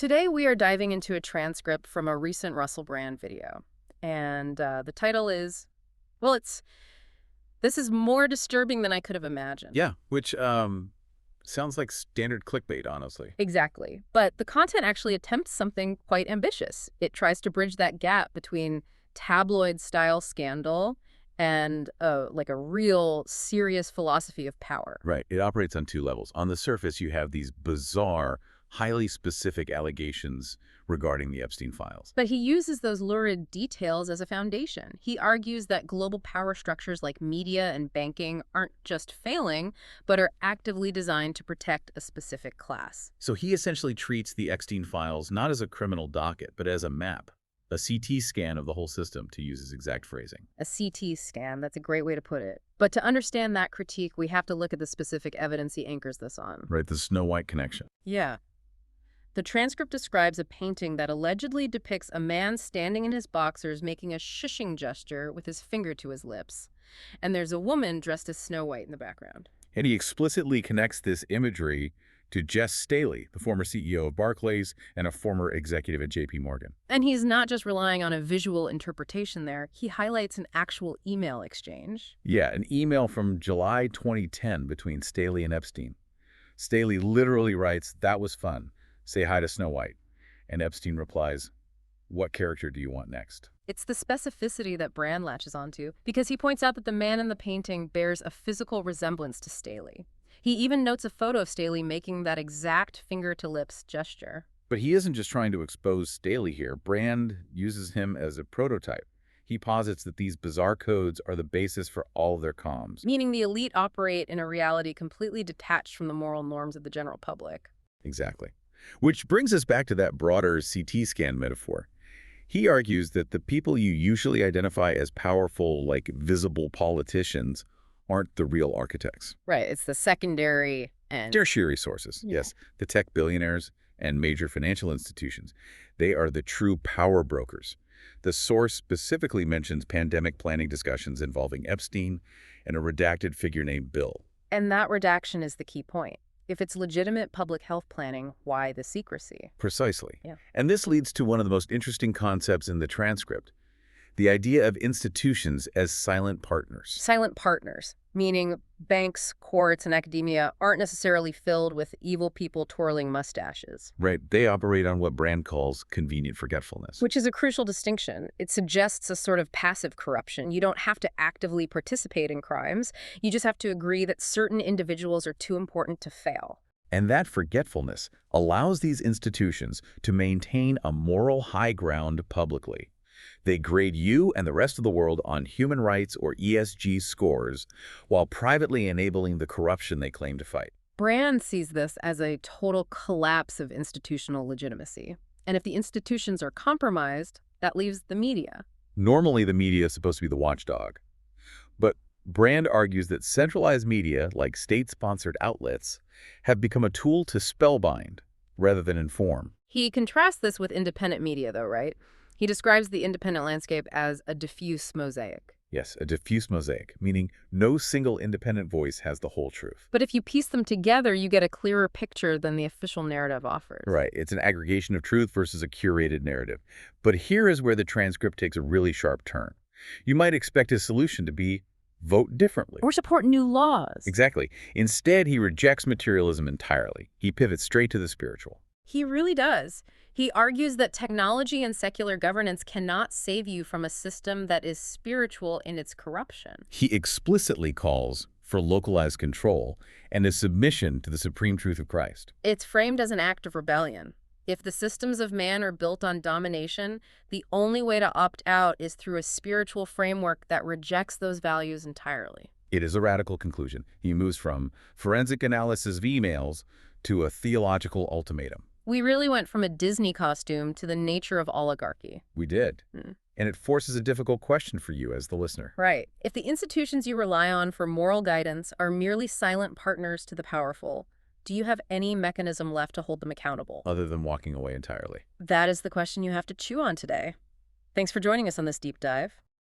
Today we are diving into a transcript from a recent Russell Brand video. And the title is, well, this is more disturbing than I could have imagined. Yeah, which sounds like standard clickbait, honestly. Exactly. But the content actually attempts something quite ambitious. It tries to bridge that gap between tabloid-style scandal and like a real serious philosophy of power. Right. It operates on two levels. On the surface, you have these bizarre, highly specific allegations regarding the Epstein files. But he uses those lurid details as a foundation. He argues that global power structures like media and banking aren't just failing, but are actively designed to protect a specific class. So he essentially treats the Epstein files not as a criminal docket, but as a map, a CT scan of the whole system, to use his exact phrasing. A CT scan, that's a great way to put it. But to understand that critique, we have to look at the specific evidence he anchors this on. Right, the Snow White connection. Yeah. The transcript describes a painting that allegedly depicts a man standing in his boxers making a shushing gesture with his finger to his lips. And there's a woman dressed as Snow White in the background. And he explicitly connects this imagery to Jess Staley, the former CEO of Barclays and a former executive at JP Morgan. And he's not just relying on a visual interpretation there. He highlights an actual email exchange. Yeah, an email from July 2010 between Staley and Epstein. Staley literally writes, "That was fun. Say hi to Snow White." And Epstein replies, "What character do you want next?" It's the specificity that Brand latches onto, because he points out that the man in the painting bears a physical resemblance to Staley. He even notes a photo of Staley making that exact finger-to-lips gesture. But he isn't just trying to expose Staley here. Brand uses him as a prototype. He posits that these bizarre codes are the basis for all of their comms. Meaning the elite operate in a reality completely detached from the moral norms of the general public. Exactly. Which brings us back to that broader CT scan metaphor. He argues that the people you usually identify as powerful, like visible politicians, aren't the real architects. Right, it's the secondary and... Tertiary sources, yes, the tech billionaires and major financial institutions. They are the true power brokers. The source specifically mentions pandemic planning discussions involving Epstein and a redacted figure named Bill. And that redaction is the key point. If it's legitimate public health planning, why the secrecy? Precisely. Yeah. And this leads to one of the most interesting concepts in the transcript, the idea of institutions as silent partners. Silent partners, meaning banks, courts, and academia aren't necessarily filled with evil people twirling mustaches. Right. They operate on what Brand calls convenient forgetfulness. Which is a crucial distinction. It suggests a sort of passive corruption. You don't have to actively participate in crimes. You just have to agree that certain individuals are too important to fail. And that forgetfulness allows these institutions to maintain a moral high ground publicly. They grade you and the rest of the world on human rights or ESG scores while privately enabling the corruption they claim to fight. Brand sees this as a total collapse of institutional legitimacy. And if the institutions are compromised, that leaves the media. Normally, the media is supposed to be the watchdog. But Brand argues that centralized media, like state-sponsored outlets, have become a tool to spellbind rather than inform. He contrasts this with independent media, though, right? He describes the independent landscape as a diffuse mosaic. Yes, a diffuse mosaic, meaning no single independent voice has the whole truth. But if you piece them together, you get a clearer picture than the official narrative offers. Right, it's an aggregation of truth versus a curated narrative. But here is where the transcript takes a really sharp turn. You might expect his solution to be vote differently. Or support new laws. Exactly. Instead, he rejects materialism entirely. He pivots straight to the spiritual. He really does. He argues that technology and secular governance cannot save you from a system that is spiritual in its corruption. He explicitly calls for localized control and a submission to the supreme truth of Christ. It's framed as an act of rebellion. If the systems of man are built on domination, the only way to opt out is through a spiritual framework that rejects those values entirely. It is a radical conclusion. He moves from forensic analysis of emails to a theological ultimatum. We really went from a Disney costume to the nature of oligarchy. We did. And it forces a difficult question for you as the listener. Right. If the institutions you rely on for moral guidance are merely silent partners to the powerful, do you have any mechanism left to hold them accountable? Other than walking away entirely. That is the question you have to chew on today. Thanks for joining us on this deep dive.